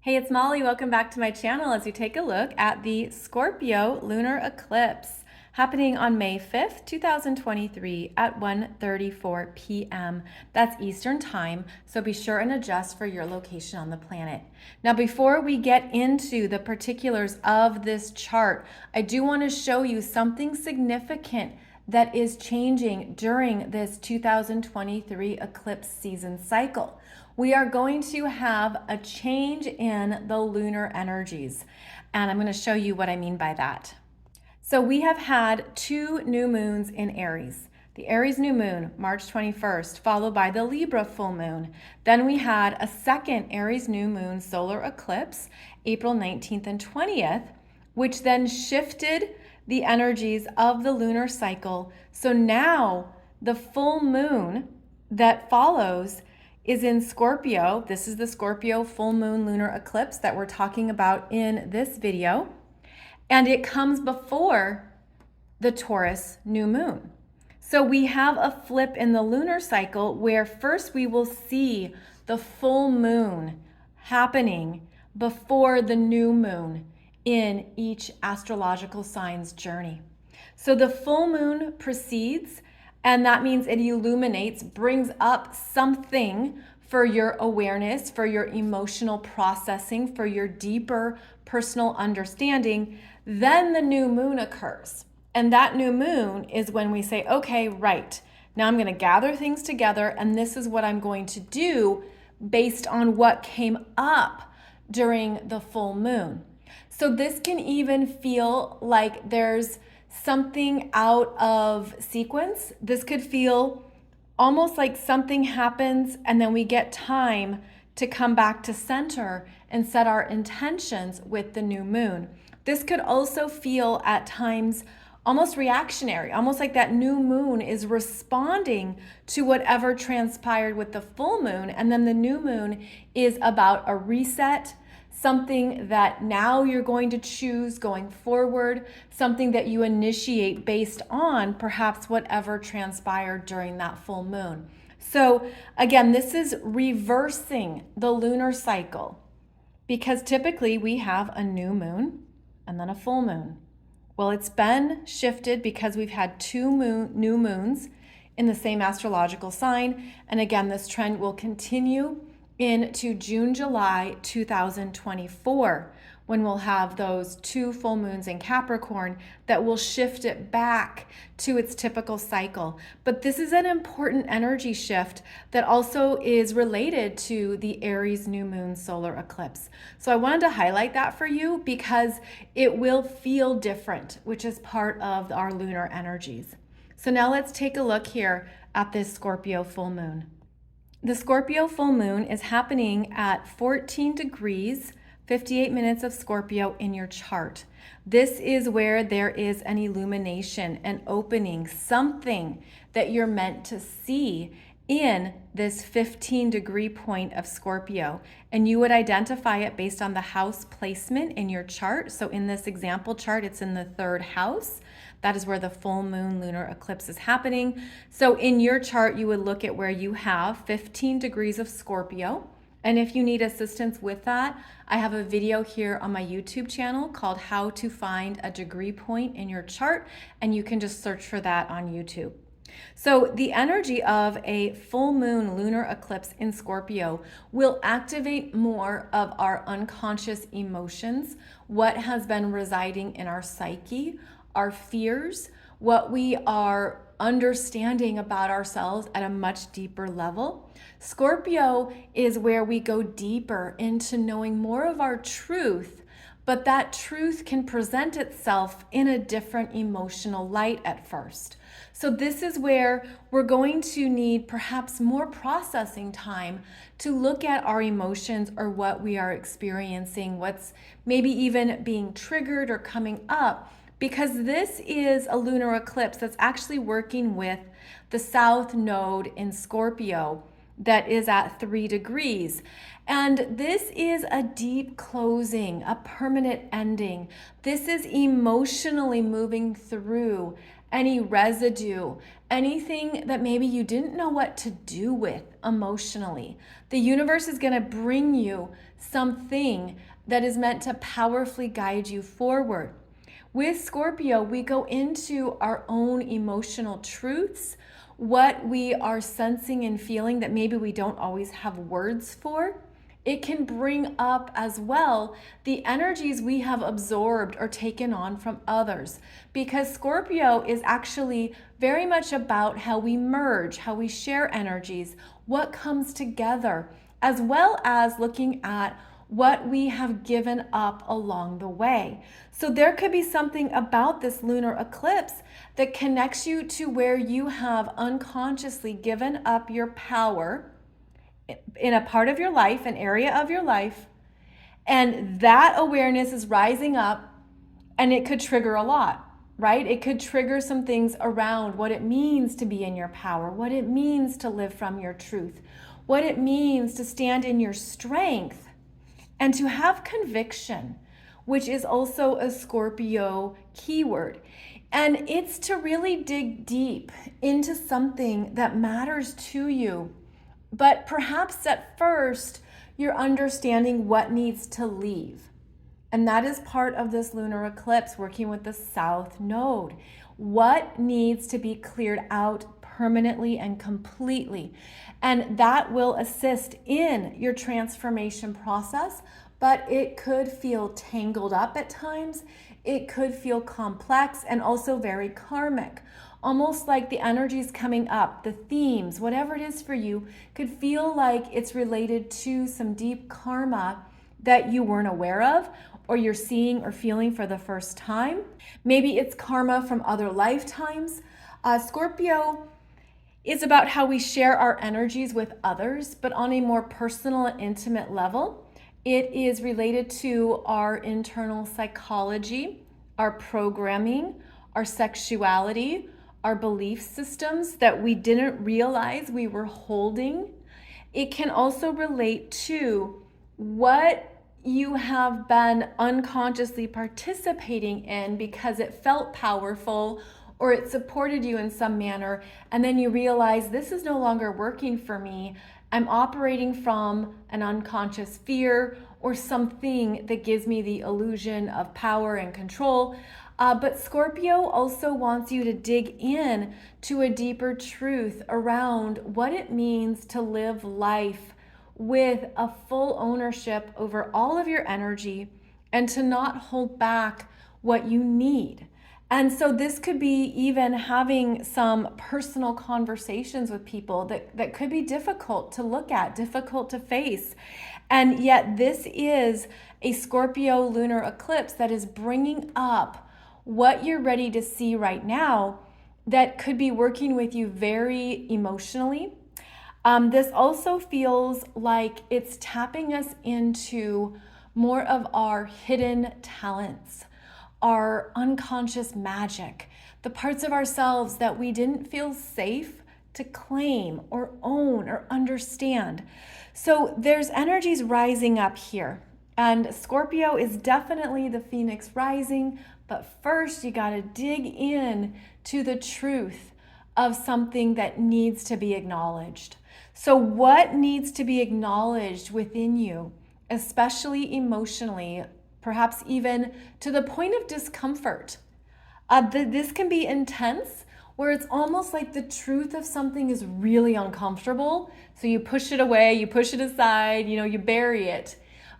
Hey, it's Molly. Welcome back to my channel as we take a look at the Scorpio Lunar Eclipse happening on May 5th, 2023 at 1:34 p.m. That's Eastern Time, so be sure and adjust for your location on the planet. Now, before we get into the particulars of this chart, I do want to show you something significant that is changing during this 2023 eclipse season cycle. We are going to have a change in the lunar energies, and I'm going to show you what I mean by that. So we have had two new moons in Aries. The Aries new moon, March 21st, followed by the Libra full moon. Then we had a second Aries new moon solar eclipse, April 19th and 20th, which then shifted the energies of the lunar cycle. So now the full moon that follows is in Scorpio. This is the Scorpio full moon lunar eclipse that we're talking about in this video. And it comes before the Taurus new moon. So we have a flip in the lunar cycle where first we will see the full moon happening before the new moon in each astrological sign's journey. So the full moon precedes, and that means it illuminates, brings up something for your awareness, for your emotional processing, for your deeper personal understanding. Then the new moon occurs. And that new moon is when we say, okay, right, now I'm going to gather things together, and this is what I'm going to do based on what came up during the full moon. So this can even feel like there's something out of sequence. This could feel almost like something happens and then we get time to come back to center and set our intentions with the new moon. This could also feel at times almost reactionary, almost like that new moon is responding to whatever transpired with the full moon, and then the new moon is about a reset, something that now you're going to choose going forward, something that you initiate based on perhaps whatever transpired during that full moon. So again, this is reversing the lunar cycle because typically we have a new moon and then a full moon. Well, it's been shifted because we've had two new moons in the same astrological sign. And again, this trend will continue into June, July 2024, when we'll have those two full moons in Capricorn that will shift it back to its typical cycle. But this is an important energy shift that also is related to the Aries new moon solar eclipse. So I wanted to highlight that for you because it will feel different, which is part of our lunar energies. So now let's take a look here at this Scorpio full moon. The Scorpio full moon is happening at 14 degrees, 58 minutes of Scorpio in your chart. This is where there is an illumination, an opening, something that you're meant to see in this 15-degree point of Scorpio. And you would identify it based on the house placement in your chart. So in this example chart, it's in the third house. That is where the full moon lunar eclipse is happening. So in your chart, you would look at where you have 15 degrees of Scorpio. And if you need assistance with that, I have a video here on my YouTube channel called How to Find a Degree Point in Your Chart, and you can just search for that on YouTube. So the energy of a full moon lunar eclipse in Scorpio will activate more of our unconscious emotions, what has been residing in our psyche, our fears, what we are understanding about ourselves at a much deeper level. Scorpio is where we go deeper into knowing more of our truth, but that truth can present itself in a different emotional light at first. So this is where we're going to need perhaps more processing time to look at our emotions or what we are experiencing, what's maybe even being triggered or coming up, because this is a lunar eclipse that's actually working with the South Node in Scorpio that is at 3 degrees. And this is a deep closing, a permanent ending. This is emotionally moving through any residue, anything that maybe you didn't know what to do with emotionally. The universe is going to bring you something that is meant to powerfully guide you forward. With Scorpio, we go into our own emotional truths, what we are sensing and feeling that maybe we don't always have words for. It can bring up as well the energies we have absorbed or taken on from others, because Scorpio is actually very much about how we merge, how we share energies, what comes together, as well as looking at what we have given up along the way. So there could be something about this lunar eclipse that connects you to where you have unconsciously given up your power in a part of your life, an area of your life, and that awareness is rising up, and it could trigger a lot, right? It could trigger some things around what it means to be in your power, what it means to live from your truth, what it means to stand in your strength and to have conviction, which is also a Scorpio keyword. And it's to really dig deep into something that matters to you. But perhaps at first, you're understanding what needs to leave. And that is part of this lunar eclipse, working with the South Node. What needs to be cleared out permanently and completely? And that will assist in your transformation process, but it could feel tangled up at times. It could feel complex and also very karmic. Almost like the energies coming up, the themes, whatever it is for you, could feel like it's related to some deep karma that you weren't aware of, or you're seeing or feeling for the first time. Maybe it's karma from other lifetimes. Scorpio is about how we share our energies with others, but on a more personal and intimate level. It is related to our internal psychology, our programming, our sexuality, our belief systems that we didn't realize we were holding. It can also relate to what you have been unconsciously participating in because it felt powerful or it supported you in some manner, and then you realize this is no longer working for me. I'm operating from an unconscious fear or something that gives me the illusion of power and control. But Scorpio also wants you to dig in to a deeper truth around what it means to live life with a full ownership over all of your energy and to not hold back what you need. And so this could be even having some personal conversations with people that could be difficult to look at, difficult to face. And yet this is a Scorpio lunar eclipse that is bringing up what you're ready to see right now that could be working with you very emotionally. This also feels like it's tapping us into more of our hidden talents, our unconscious magic, the parts of ourselves that we didn't feel safe to claim or own or understand. So there's energies rising up here. And Scorpio is definitely the Phoenix rising, but first you got to dig in to the truth of something that needs to be acknowledged. So what needs to be acknowledged within you, especially emotionally, perhaps even to the point of discomfort? This can be intense, where it's almost like the truth of something is really uncomfortable. So you push it away, you push it aside, you bury it.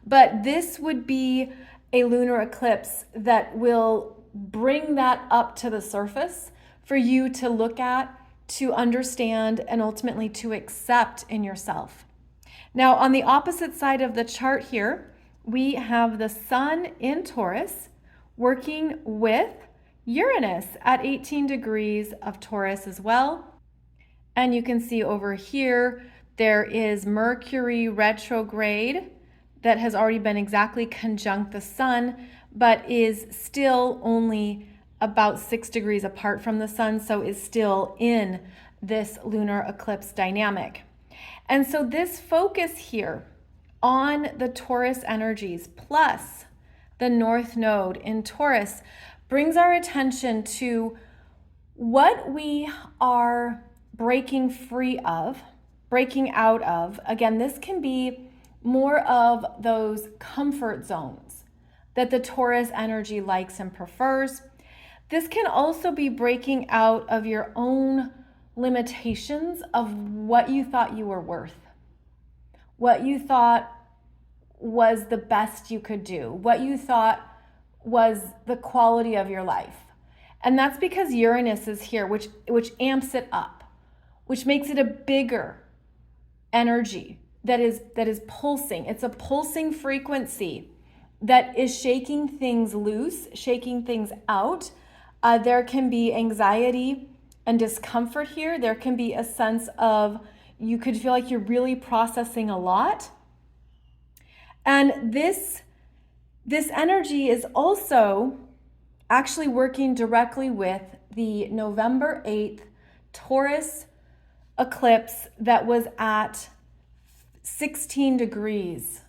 But this would be a lunar eclipse that will bring that up to the surface for you to look at, to understand, and ultimately to accept in yourself. Now, on the opposite side of the chart here, we have the sun in Taurus working with Uranus at 18 degrees of Taurus as well. And you can see over here, there is Mercury retrograde that has already been exactly conjunct the sun, but is still only about 6 degrees apart from the sun, so is still in this lunar eclipse dynamic. And so this focus here on the Taurus energies plus the North Node in Taurus brings our attention to What we are breaking free of, breaking out of, again, this can be more of those comfort zones that the Taurus energy likes and prefers. This can also be breaking out of your own limitations of what you thought you were worth, what you thought was the best you could do, what you thought was the quality of your life. And that's because Uranus is here, which amps it up, which makes it a bigger energy that is pulsing. It's a pulsing frequency that is shaking things loose, shaking things out. There can be anxiety and discomfort here. There can be a sense of you could feel like you're really processing a lot. And this energy is also actually working directly with the November 8th Taurus eclipse that was at 16 degrees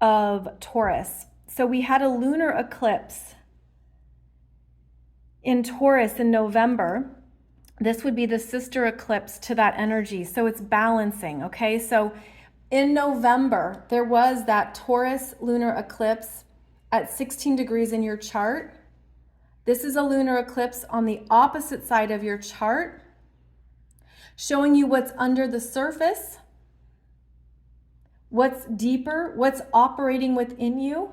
of Taurus. So we had a lunar eclipse in Taurus in November. This would be the sister eclipse to that energy. So it's balancing, okay? So in November, there was that Taurus lunar eclipse at 16 degrees in your chart. This is a lunar eclipse on the opposite side of your chart, showing you what's under the surface, what's deeper, what's operating within you.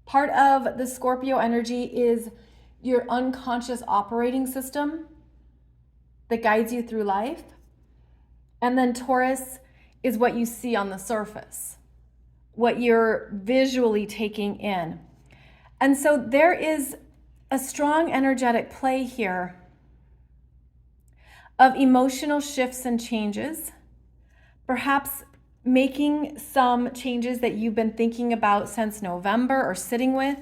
Part of the Scorpio energy is your unconscious operating system that guides you through life. And then Taurus is what you see on the surface, what you're visually taking in. And so there is a strong energetic play here of emotional shifts and changes, perhaps making some changes that you've been thinking about since November or sitting with.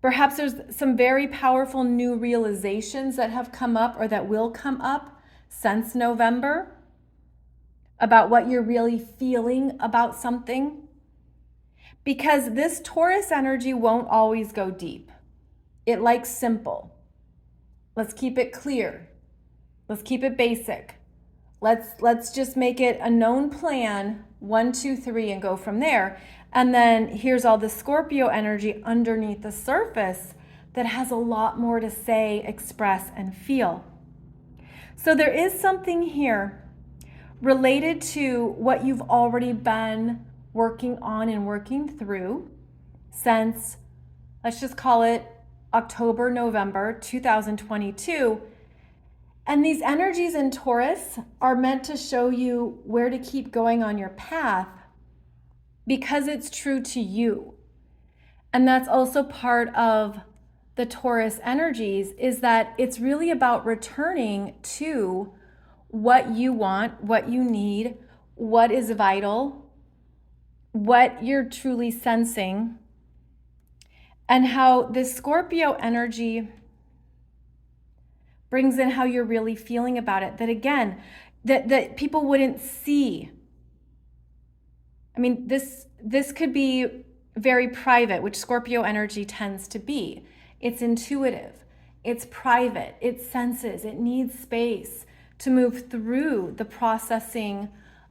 Perhaps there's some very powerful new realizations that have come up or that will come up since November about what you're really feeling about something. Because this Taurus energy won't always go deep. It likes simple. Let's keep it clear. Let's keep it basic. Let's just make it a known plan, 1, 2, 3, and go from there. And then here's all the Scorpio energy underneath the surface that has a lot more to say, express, and feel. So there is something here related to what you've already been working on and working through since, let's just call it October, November 2022. And these energies in Taurus are meant to show you where to keep going on your path because it's true to you. And that's also part of the Taurus energies, is that it's really about returning to what you want, what you need, what is vital, what you're truly sensing, and how this Scorpio energy brings in how you're really feeling about it. That again, that people wouldn't see. I mean, this could be very private, which Scorpio energy tends to be. It's intuitive, it's private, it senses, it needs space to move through the processing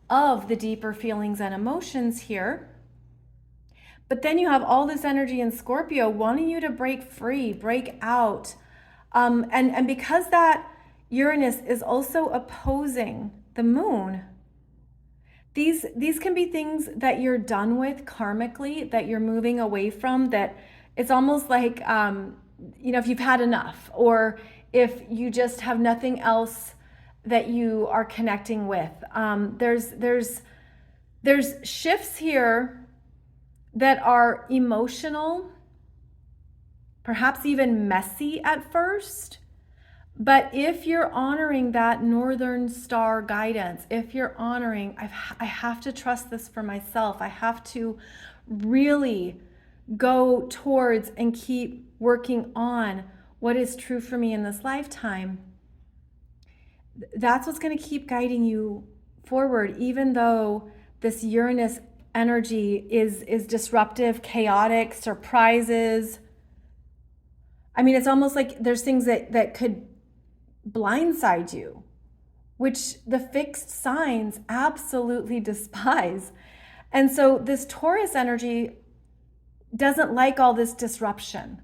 of the deeper feelings and emotions here. But then you have all this energy in Scorpio wanting you to break free, break out. And because that Uranus is also opposing the moon, these can be things that you're done with karmically, that you're moving away from, that it's almost like, if you've had enough, or if you just have nothing else that you are connecting with. There's shifts here that are emotional, perhaps even messy at first. But if you're honoring that Northern Star guidance, if you're honoring, I have to trust this for myself, I have to really go towards and keep working on what is true for me in this lifetime, that's what's going to keep guiding you forward, even though this Uranus energy is disruptive, chaotic, surprises, I mean, it's almost like there's things that could blindside you, which the fixed signs absolutely despise. And so this Taurus energy doesn't like all this disruption,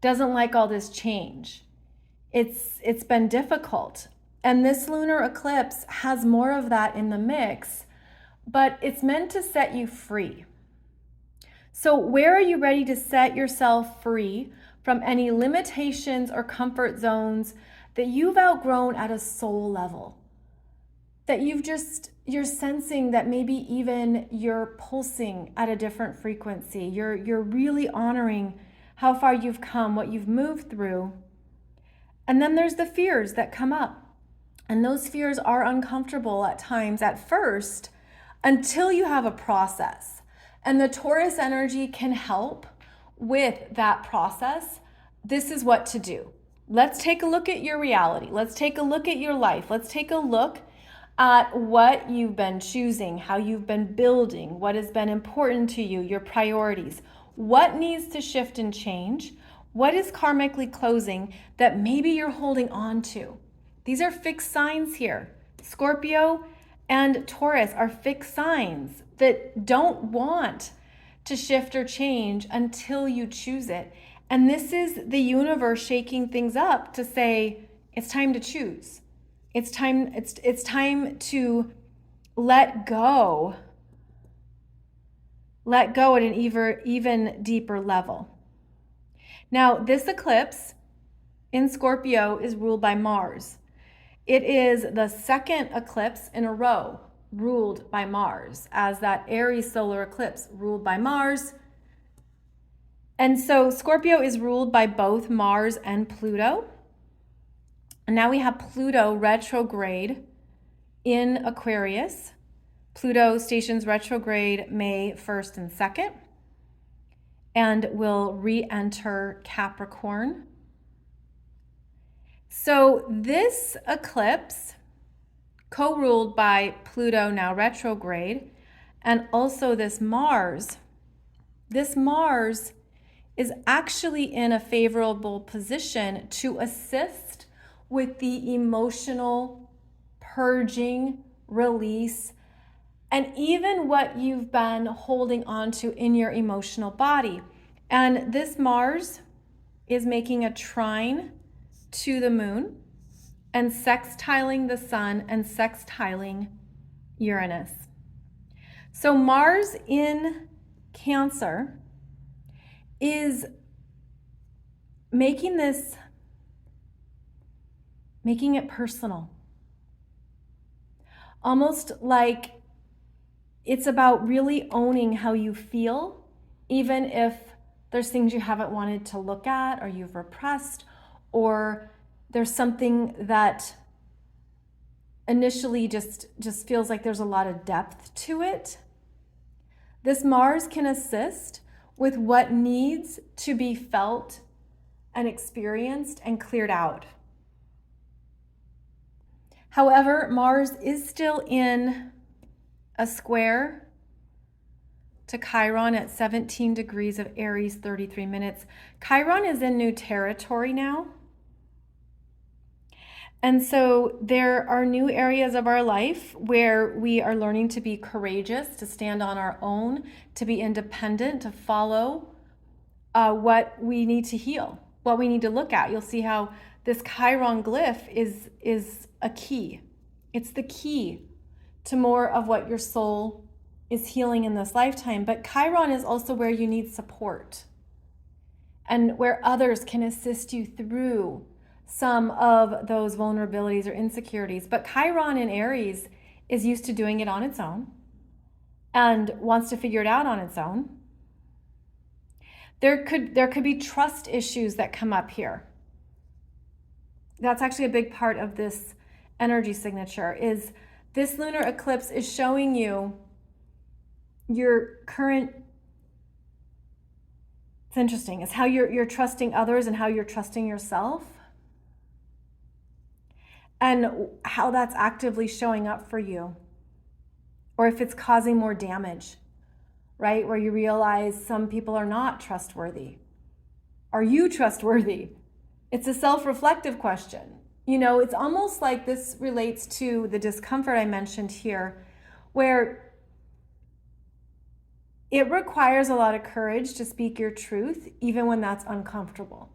doesn't like all this change. It's been difficult. And this lunar eclipse has more of that in the mix, but it's meant to set you free. So where are you ready to set yourself free from any limitations or comfort zones that you've outgrown at a soul level? That you're sensing that maybe even you're pulsing at a different frequency. You're really honoring how far you've come, what you've moved through. And then there's the fears that come up. And those fears are uncomfortable at times at first until you have a process. And the Taurus energy can help with that process. This is what to do. Let's take a look at your reality. Let's take a look at your life. Let's take a look at what you've been choosing, how you've been building, what has been important to you, your priorities. What needs to shift and change? What is karmically closing that maybe you're holding on to? These are fixed signs here. Scorpio and Taurus are fixed signs that don't want to shift or change until you choose it. And this is the universe shaking things up to say, it's time to choose. It's time to let go. Let go at an even deeper level. Now, this eclipse in Scorpio is ruled by Mars. It is the second eclipse in a row ruled by Mars, as that Aries solar eclipse ruled by Mars. And so Scorpio is ruled by both Mars and Pluto. And now we have Pluto retrograde in Aquarius. Pluto stations retrograde May 1st and 2nd and will re-enter Capricorn. So this eclipse, co-ruled by Pluto now retrograde, and also this Mars is actually in a favorable position to assist with the emotional purging, release, and even what you've been holding on to in your emotional body. And this Mars is making a trine to the moon and sextiling the sun and sextiling Uranus. So Mars in Cancer is making it personal. Almost like it's about really owning how you feel, even if there's things you haven't wanted to look at or you've repressed, or there's something that initially just feels like there's a lot of depth to it. This Mars can assist with what needs to be felt and experienced and cleared out. However, Mars is still in a square to Chiron at 17 degrees of Aries, 33 minutes. Chiron is in new territory now. And so there are new areas of our life where we are learning to be courageous, to stand on our own, to be independent, to follow what we need to heal, what we need to look at. You'll see how this Chiron glyph is a key. It's the key to more of what your soul is healing in this lifetime. But Chiron is also where you need support and where others can assist you through some of those vulnerabilities or insecurities. But Chiron in Aries is used to doing it on its own and wants to figure it out on its own. There could be trust issues that come up here. That's actually a big part of this energy signature. Is this lunar eclipse is showing you your current. It's interesting. It's how you're trusting others and how you're trusting yourself, and how that's actively showing up for you, or if it's causing more damage, right? Where you realize some people are not trustworthy. Are you trustworthy? It's a self-reflective question. It's almost like this relates to the discomfort I mentioned here, where it requires a lot of courage to speak your truth, even when that's uncomfortable,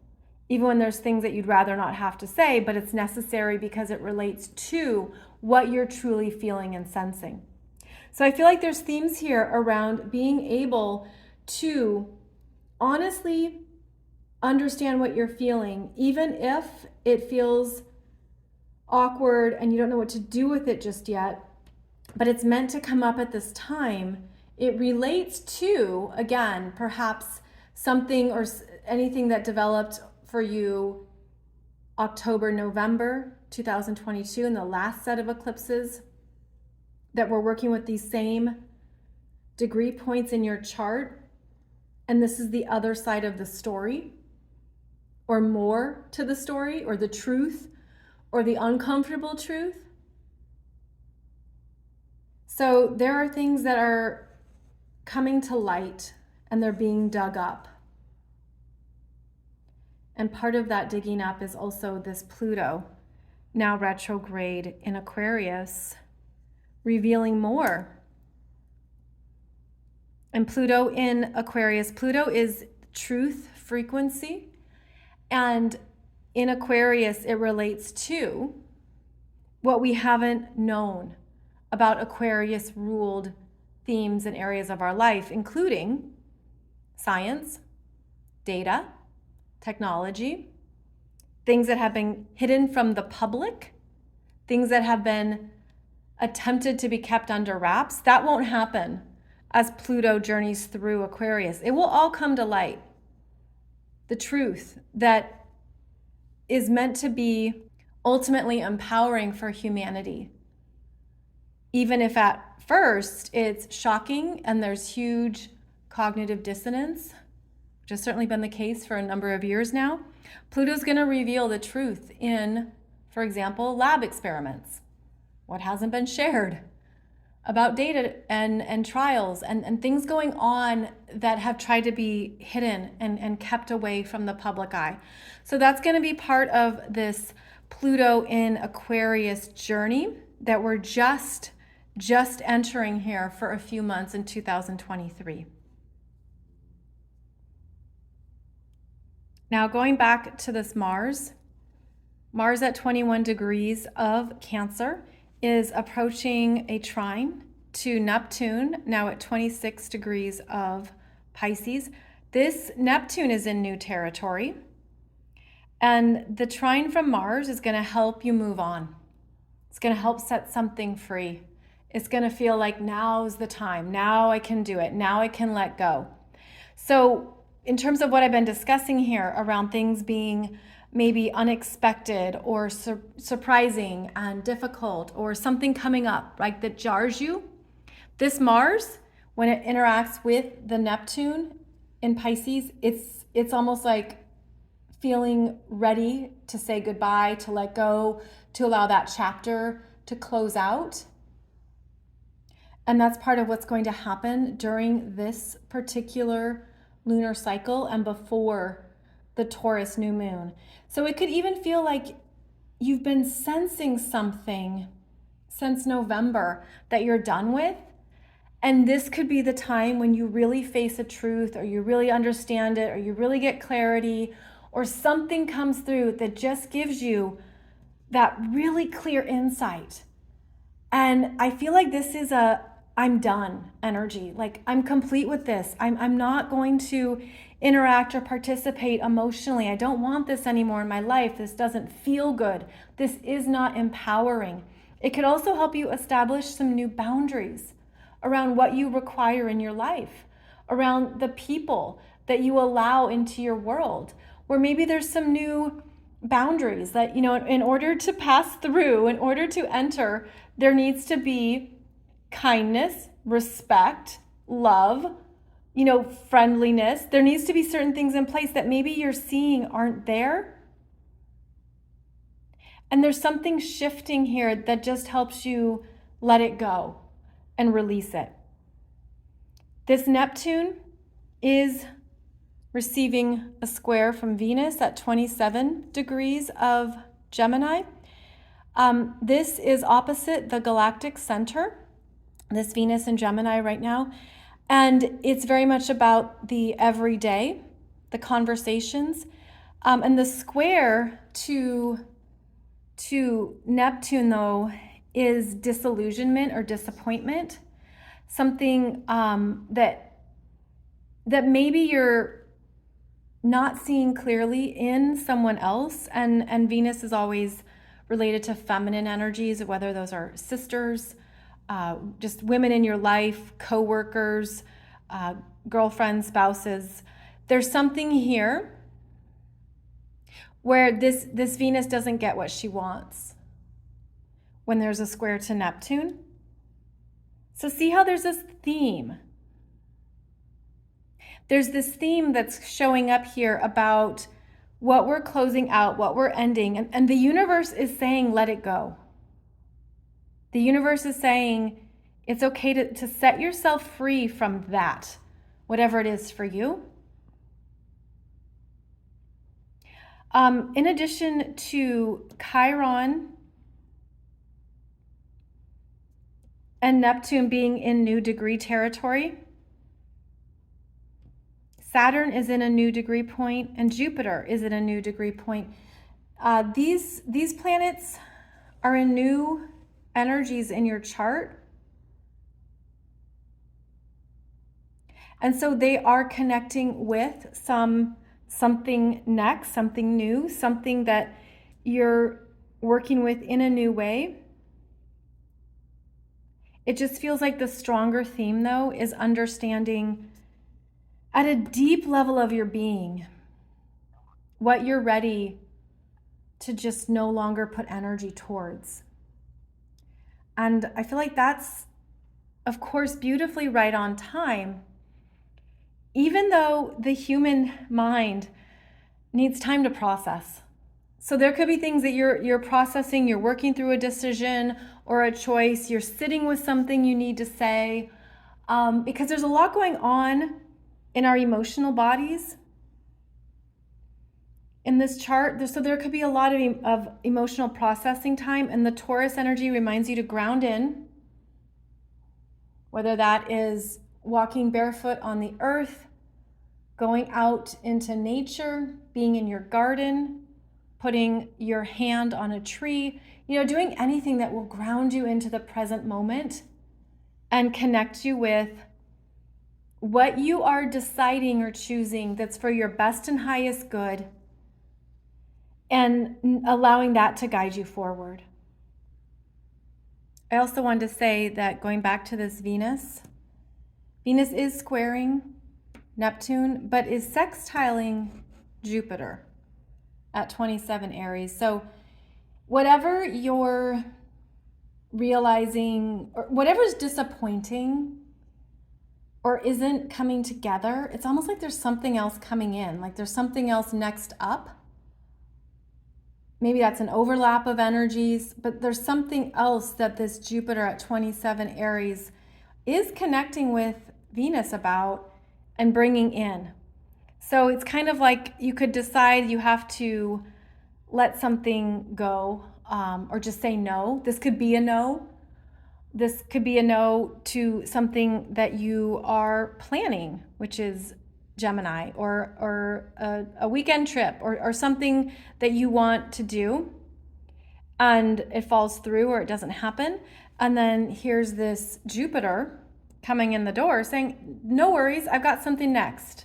even when there's things that you'd rather not have to say, but it's necessary because it relates to what you're truly feeling and sensing. So I feel like there's themes here around being able to honestly understand what you're feeling, even if it feels awkward and you don't know what to do with it just yet, but it's meant to come up at this time. It relates to, again, perhaps something or anything that developed for you October, November 2022 in the last set of eclipses that were working with these same degree points in your chart. And this is the other side of the story, or more to the story, or the truth, or the uncomfortable truth. So there are things that are coming to light and they're being dug up. And part of that digging up is also this Pluto, now retrograde in Aquarius, revealing more. And Pluto in Aquarius, Pluto is truth frequency. And in Aquarius, it relates to what we haven't known about Aquarius ruled themes and areas of our life, including science, data, technology, things that have been hidden from the public, things that have been attempted to be kept under wraps. That won't happen as Pluto journeys through Aquarius. It will all come to light. The truth that is meant to be ultimately empowering for humanity. Even if at first it's shocking and there's huge cognitive dissonance, which has certainly been the case for a number of years now, Pluto's going to reveal the truth in, for example, lab experiments. What hasn't been shared about data and trials and things going on that have tried to be hidden and kept away from the public eye. So that's going to be part of this Pluto in Aquarius journey that we're just entering here for a few months in 2023. Now going back to this Mars at 21 degrees of Cancer is approaching a trine to Neptune, now at 26 degrees of Pisces. This Neptune is in new territory, and the trine from Mars is going to help you move on. It's going to help set something free. It's going to feel like now's the time. Now I can do it. Now I can let go. So in terms of what I've been discussing here around things being maybe unexpected or surprising and difficult, or something coming up like that jars you, this Mars, when it interacts with the Neptune in Pisces, it's almost like feeling ready to say goodbye, to let go, to allow that chapter to close out. And that's part of what's going to happen during this particular lunar cycle and before the Taurus new moon. So it could even feel like you've been sensing something since November that you're done with. And this could be the time when you really face a truth, or you really understand it, or you really get clarity, or something comes through that just gives you that really clear insight. And I feel like this is a I'm done energy. Like, I'm complete with this. I'm not going to interact or participate emotionally. I don't want this anymore in my life. This doesn't feel good. This is not empowering. It could also help you establish some new boundaries around what you require in your life, around the people that you allow into your world, where maybe there's some new boundaries that, in order to pass through, in order to enter, there needs to be kindness, respect, love, friendliness. There needs to be certain things in place that maybe you're seeing aren't there. And there's something shifting here that just helps you let it go and release it. This Neptune is receiving a square from Venus at 27 degrees of Gemini. This is opposite the galactic center, this Venus in Gemini right now. And it's very much about the everyday, the conversations. And the square to Neptune, though, is disillusionment or disappointment. Something that maybe you're not seeing clearly in someone else. And Venus is always related to feminine energies, whether those are sisters, just women in your life, co-workers, girlfriends, spouses. There's something here where this Venus doesn't get what she wants when there's a square to Neptune. So see how there's this theme. There's this theme that's showing up here about what we're closing out, what we're ending. And the universe is saying, let it go. The universe is saying, it's okay to set yourself free from that, whatever it is for you. In addition to Chiron and Neptune being in new degree territory, Saturn is in a new degree point, and Jupiter is in a new degree point. These planets are in new energies in your chart. And so they are connecting with something next, something new, something that you're working with in a new way. It just feels like the stronger theme, though, is understanding at a deep level of your being what you're ready to just no longer put energy towards. And I feel like that's, of course, beautifully right on time, even though the human mind needs time to process. So there could be things that you're processing, you're working through a decision or a choice, you're sitting with something you need to say, because there's a lot going on in our emotional bodies in this chart. So there could be a lot of emotional processing time, and the Taurus energy reminds you to ground in, whether that is walking barefoot on the earth, going out into nature, being in your garden, putting your hand on a tree, doing anything that will ground you into the present moment and connect you with what you are deciding or choosing that's for your best and highest good, and allowing that to guide you forward. I also wanted to say that going back to this Venus is squaring Neptune, but is sextiling Jupiter at 27 Aries. So whatever you're realizing, or whatever's disappointing or isn't coming together, it's almost like there's something else coming in, like there's something else next up. Maybe that's an overlap of energies, but there's something else that this Jupiter at 27 Aries is connecting with Venus about and bringing in. So it's kind of like you could decide you have to let something go, or just say no. This could be a no. This could be a no to something that you are planning, which is Gemini, or a weekend trip, or something that you want to do, and it falls through or it doesn't happen. And then here's this Jupiter coming in the door saying, no worries, I've got something next.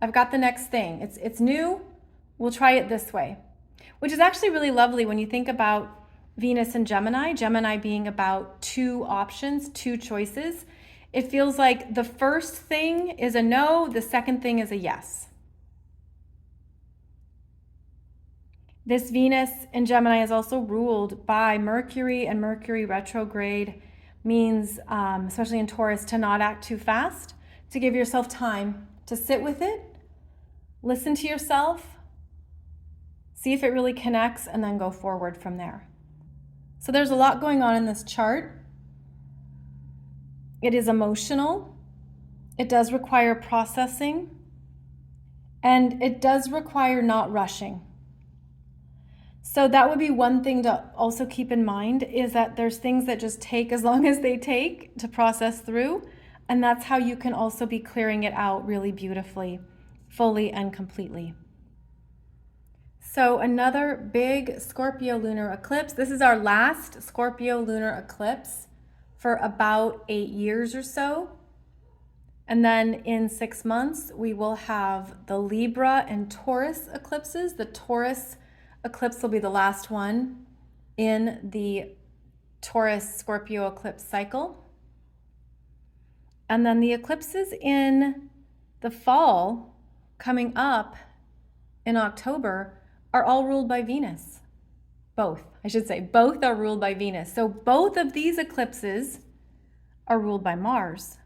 I've got the next thing. It's new. We'll try it this way, which is actually really lovely when you think about Venus and Gemini being about two options, two choices. It feels like the first thing is a no, the second thing is a yes. This Venus in Gemini is also ruled by Mercury, and Mercury retrograde means, especially in Taurus, to not act too fast, to give yourself time to sit with it, listen to yourself, see if it really connects, and then go forward from there. So there's a lot going on in this chart. It is emotional. It does require processing. And it does require not rushing. So that would be one thing to also keep in mind, is that there's things that just take as long as they take to process through. And that's how you can also be clearing it out really beautifully, fully and completely. So another big Scorpio lunar eclipse. This is our last Scorpio lunar eclipse for about 8 years or so. And then in 6 months, we will have the Libra and Taurus eclipses. The Taurus eclipse will be the last one in the Taurus Scorpio eclipse cycle. And then the eclipses in the fall coming up in October are all ruled by Venus. Both, I should say, both are ruled by Venus. So both of these eclipses are ruled by Mars.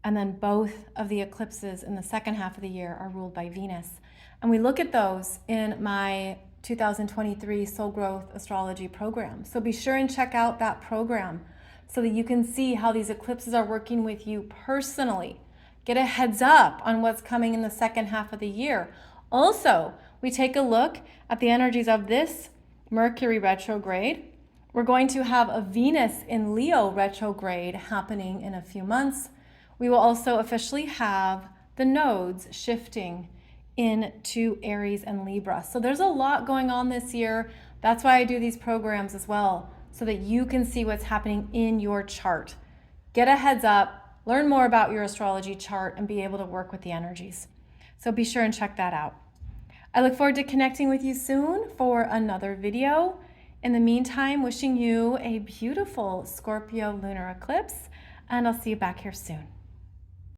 And then both of the eclipses in the second half of the year are ruled by Venus. And we look at those in my 2023 Soul Growth Astrology program. So be sure and check out that program so that you can see how these eclipses are working with you personally. Get a heads up on what's coming in the second half of the year. Also, we take a look at the energies of this Mercury retrograde. We're going to have a Venus in Leo retrograde happening in a few months. We will also officially have the nodes shifting into Aries and Libra. So there's a lot going on this year. That's why I do these programs as well, so that you can see what's happening in your chart. Get a heads up, learn more about your astrology chart, and be able to work with the energies. So be sure and check that out. I look forward to connecting with you soon for another video. In the meantime, wishing you a beautiful Scorpio lunar eclipse, and I'll see you back here soon.